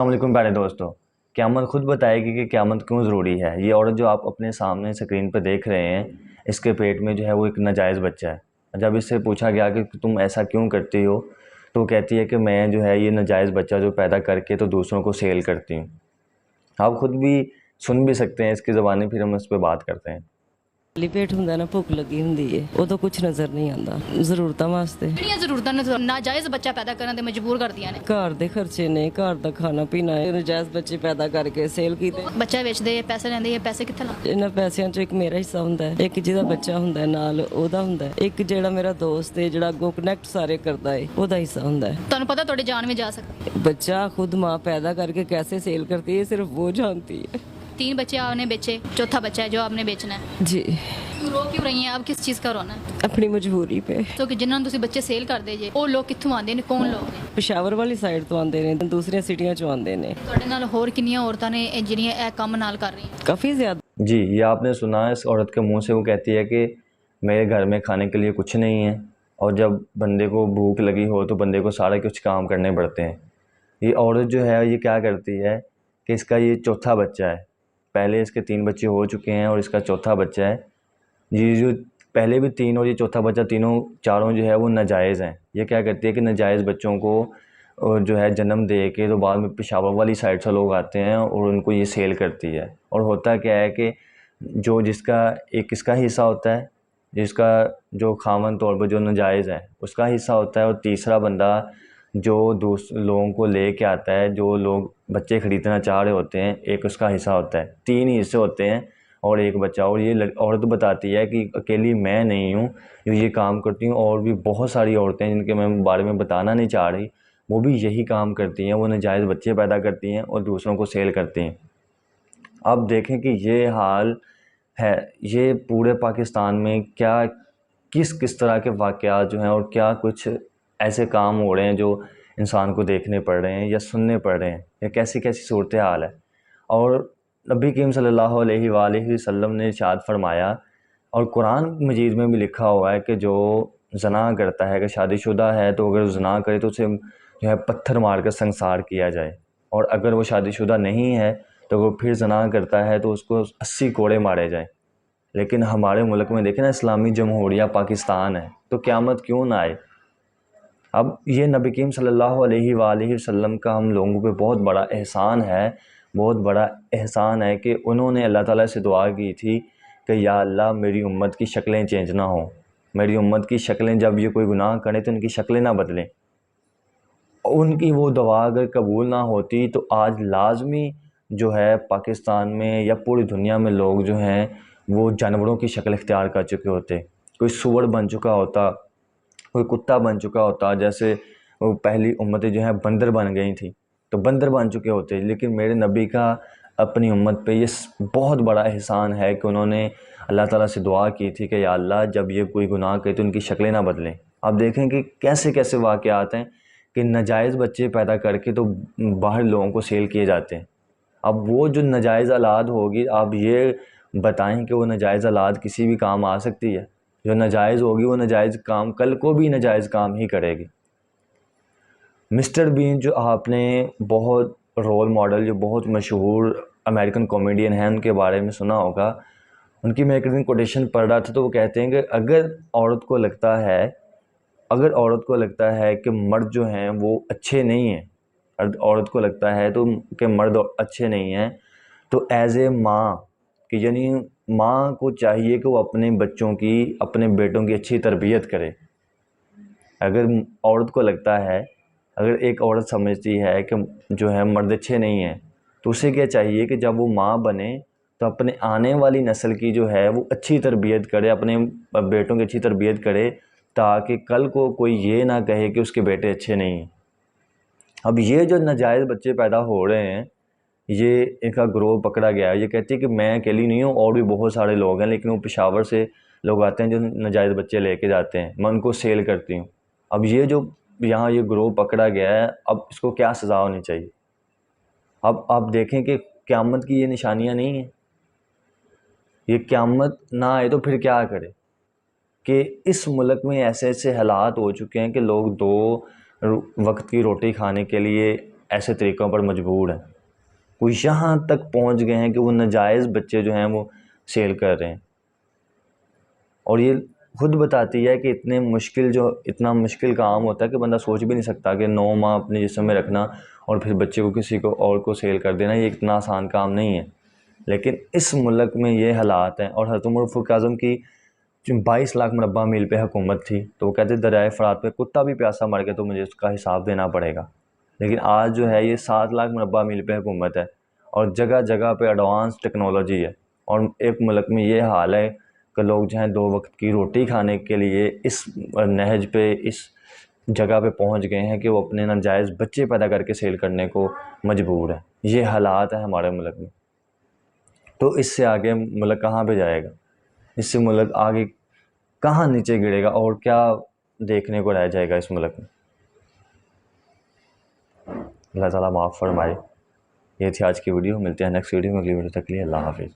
अस्सलामुअलैकुम प्यारे दोस्तों। क़यामत खुद बताएगी कि क़यामत क्यों ज़रूरी है। ये औरत जो आप अपने सामने स्क्रीन पर देख रहे हैं, इसके पेट में जो है वो एक नाजायज़ बच्चा है। जब इससे पूछा गया कि तुम ऐसा क्यों करती हो, तो वो कहती है कि मैं जो है ये नाजायज़ बच्चा जो पैदा करके तो दूसरों को सेल करती हूँ। आप खुद भी सुन भी सकते हैं इसकी ज़बानी, फिर हम इस पे बात करते हैं। ਖਾਲੀ ਪੇਟ ਹੁੰਦਾ ਨਾ, ਭੁੱਖ ਲੱਗੀ ਹੁੰਦੀ ਏ, ਉਦੋਂ ਕੁਝ ਨਜ਼ਰ ਨਹੀਂ ਆਉਂਦਾ। ਜ਼ਰੂਰਤਾਂ ਵਾਸਤੇ ਕਿਹੜੀਆਂ ਜ਼ਰੂਰਤਾਂ ਨੇ ਨਾਜਾਇਜ਼ ਬੱਚਾ ਪੈਦਾ ਕਰਨ ਤੇ ਮਜਬੂਰ ਕਰਦੀਆਂ ਨੇ। ਘਰ ਦੇ ਖਰਚੇ ਨੇ, ਘਰ ਦਾ ਖਾਣਾ ਪੀਣਾ ਹੈ, ਨਜਾਇਜ਼ ਬੱਚੇ ਪੈਦਾ ਕਰਕੇ ਸੇਲ ਕੀਤੇ। ਬੱਚਾ ਵੇਚਦੇ ਆ, ਪੈਸੇ ਲੈਂਦੇ ਆ, ਪੈਸੇ ਕਿੱਥੇ ਲਾਉਂਦੇ? ਇਹਨਾਂ ਪੈਸਿਆਂ 'ਚ ਇੱਕ ਮੇਰਾ ਹਿੱਸਾ ਹੁੰਦਾ ਹੈ, ਇੱਕ ਜਿਹਦਾ ਬੱਚਾ ਹੁੰਦਾ ਹੈ ਨਾਲ ਉਹਦਾ ਹੁੰਦਾ ਹੈ, ਇੱਕ ਜਿਹੜਾ ਮੇਰਾ ਦੋਸਤ ਹੈ ਜਿਹੜਾ ਅੱਗੋਂ ਕਨੈਕਟ ਸਾਰੇ ਕਰਦਾ ਹੈ ਉਹਦਾ ਹਿੱਸਾ ਹੁੰਦਾ ਹੈ। ਤੁਹਾਨੂੰ ਪਤਾ ਤੁਹਾਡੀ ਜਾਨ ਵੀ ਜਾ ਸਕਦੀ है। बच्चा खुद माँ पैदा करके कैसे सेल करती है सिर्फ वो जानती है। 3 बच्चे आपने बेचे, चौथा बच्चा है जो आपने बेचना है। जी क्यों रो क्यों रही हैं आप? किस चीज़ का रोना है? अपनी मजबूरी पे। तो कि जिन्होंने ਤੁਸੀਂ ਬੱਚੇ ਸੇਲ ਕਰਦੇ ਜੇ ਉਹ ਲੋਕ ਕਿੱਥੋਂ ਆਉਂਦੇ ਨੇ? ਕੌਣ ਲੋਕ ਨੇ? पेशावर वाली साइड तो आते ने, दूसरिया सिटियां चो आते ने। ਤੁਹਾਡੇ ਨਾਲ ਹੋਰ ਕਿੰਨੀਆਂ ਔਰਤਾਂ ਨੇ ਜਿਹੜੀਆਂ ਇਹ ਕੰਮ ਨਾਲ ਕਰ ਰਹੀਆਂ? काफ़ी ज़्यादा। जी, ये आपने सुना इस औरत के मुँह से। वो कहती है कि मेरे घर में खाने के लिए कुछ नहीं है, और जब बंदे को भूख लगी हो तो बंदे को सारे कुछ काम करने पड़ते हैं। ये औरत जो है ये क्या करती है कि इसका ये चौथा बच्चा है। पहले इसके 3 बच्चे हो चुके हैं और इसका चौथा बच्चा है। ये जो पहले भी 3 और ये चौथा बच्चा, तीनों चारों जो है वो नाजायज़ हैं। ये क्या करती है कि नाजायज़ बच्चों को जो है जन्म दे के तो बाद में पेशावर वाली साइड से लोग आते हैं और उनको ये सेल करती है। और होता क्या है कि जो जिसका एक इसका हिस्सा होता है, जिसका जो खामन तौर पर जो नाजायज़ है उसका हिस्सा होता है, और तीसरा बंदा जो दूसरे लोगों को ले कर आता है, जो लोग बच्चे ख़रीदना चाह रहे होते हैं, एक उसका हिस्सा होता है। 3 ही हिस्से होते हैं और एक बच्चा। और ये औरत बताती है कि अकेली मैं नहीं हूँ जो ये काम करती हूँ, और भी बहुत सारी औरतें हैं जिनके मैं बारे में बताना नहीं चाह रही, वो भी यही काम करती हैं। वो नाजायज़ बच्चे पैदा करती हैं और दूसरों को सेल करती हैं। अब देखें कि ये हाल है, ये पूरे पाकिस्तान में क्या किस किस तरह के वाक़यात जो हैं और क्या कुछ ऐसे काम हो रहे हैं जो इंसान को देखने पड़ रहे हैं या सुनने पड़ रहे हैं, या कैसी कैसी सूरत हाल है। और नबी करीम सल्लल्लाहु अलैहि वसल्लम ने इरशाद फरमाया, और कुरान मजीद में भी लिखा हुआ है कि जो ज़ना करता है, अगर शादीशुदा है तो अगर ज़ना करे तो उसे जो है पत्थर मार कर संसार किया जाए, और अगर वो शादीशुदा नहीं है तो वो फिर ज़ना करता है तो उसको 80 कोड़े मारे जाएँ। लेकिन हमारे मुल्क में देखें ना, इस्लामी जमहूरिया पाकिस्तान है, तो क़यामत क्यों ना आए। अब ये नबी करीम सल्लल्लाहु अलैहि वसल्लम का हम लोगों पे बहुत बड़ा एहसान है, बहुत बड़ा एहसान है कि उन्होंने अल्लाह ताला से दुआ की थी कि या अल्लाह मेरी उम्मत की शक्लें चेंज ना हों, मेरी उम्मत की शक्लें जब ये कोई गुनाह करें तो इनकी शक्लें ना बदलें। उनकी वो दुआ अगर कबूल ना होती तो आज लाजमी जो है पाकिस्तान में या पूरी दुनिया में लोग जो हैं वो जानवरों की शक्ल इख्तियार कर चुके होते। कोई सूअर बन चुका होता, कोई कुत्ता बन चुका होता, जैसे वो पहली उम्मतें जो हैं बंदर बन गई थी तो बंदर बन चुके होते। लेकिन मेरे नबी का अपनी उम्मत पे ये बहुत बड़ा एहसान है कि उन्होंने अल्लाह ताला से दुआ की थी कि या अल्लाह जब ये कोई गुनाह करे तो उनकी शक्लें ना बदलें। आप देखें कि कैसे कैसे वाक़यात हैं कि नाजायज़ बच्चे पैदा करके तो बाहर लोगों को सेल किए जाते हैं। अब वो जो नाजायज़ औलाद होगी, आप ये बताएं कि वो नाजायज़ औलाद किसी भी काम आ सकती है? जो नाजायज़ होगी वो नाजायज़ काम कल को भी नाजायज़ काम ही करेगी। मिस्टर बीन जो आपने बहुत रोल मॉडल, जो बहुत मशहूर अमेरिकन कॉमेडियन हैं, उनके बारे में सुना होगा। उनकी मैं एक दिन कोटेशन पढ़ रहा था तो वो कहते हैं कि अगर औरत को लगता है कि मर्द जो हैं वो अच्छे नहीं हैं, औरत को लगता है तो कि मर्द अच्छे नहीं हैं, तो एज़ ए माँ कि यानी माँ को चाहिए कि वो अपने बच्चों की, अपने बेटों की अच्छी तरबियत करे। अगर औरत को लगता है, अगर एक औरत समझती है कि जो है मर्द अच्छे नहीं हैं, तो उसे क्या चाहिए कि जब वो माँ बने तो अपने आने वाली नस्ल की जो है वो अच्छी तरबियत करे, अपने बेटों की अच्छी तरबियत करे, ताकि कल को कोई ये ना कहे कि उसके बेटे अच्छे नहीं हैं। अब ये जो नाजायज़ बच्चे पैदा हो रहे हैं, ये इनका ग्रोह पकड़ा गया है। ये कहती है कि मैं अकेली नहीं हूँ, और भी बहुत सारे लोग हैं, लेकिन वो पेशावर से लोग आते हैं जो नाजायज़ बच्चे लेके जाते हैं, मैं उनको सेल करती हूँ। अब ये जो यहाँ ये ग्रोह पकड़ा गया है, अब इसको क्या सज़ा होनी चाहिए? अब आप देखें कि क़यामत की ये निशानियाँ नहीं हैं। ये क़यामत ना आए तो फिर क्या करे कि इस मुल्क में ऐसे ऐसे हालात हो चुके हैं कि लोग 2 वक्त की रोटी खाने के लिए ऐसे तरीक़ों पर मजबूर हैं। वो यहाँ तक पहुँच गए हैं कि वो नाजायज़ बच्चे जो हैं वो सेल कर रहे हैं। और ये खुद बताती है कि इतना मुश्किल काम होता है कि बंदा सोच भी नहीं सकता कि 9 माह अपने जिस्म में रखना और फिर बच्चे को किसी को और को सेल कर देना, ये इतना आसान काम नहीं है। लेकिन इस मुल्क में ये हालात हैं। और हज़रत उमर फ़ारूक आज़म की जो 22 लाख मुरब्बा मील पे हुकूमत थी, तो वो कहते दरियाए फ़रात पे कुत्ता भी प्यासा मर गया तो मुझे उसका हिसाब देना पड़ेगा। लेकिन आज जो है ये 7 लाख मुरब्बा मील पे हुकूमत है और जगह जगह पे एडवांस टेक्नोलॉजी है। और एक मुल्क में ये हाल है कि लोग जो हैं 2 वक्त की रोटी खाने के लिए इस नहज पे, इस जगह पे पहुंच गए हैं कि वो अपने नाजायज़ बच्चे पैदा करके सेल करने को मजबूर है। ये हालात है हमारे मुल्क में। तो इससे आगे मुल्क कहाँ पे जाएगा? इससे मुल्क आगे कहाँ नीचे गिरेगा और क्या देखने को रह जाएगा इस मुल्क में? अल्लाह ताला माफ़ फरमाए। ये थी आज की वीडियो। मिलते हैं नेक्स्ट वीडियो में। अगली वीडियो तक के लिए अल्लाह हाफ़िज़।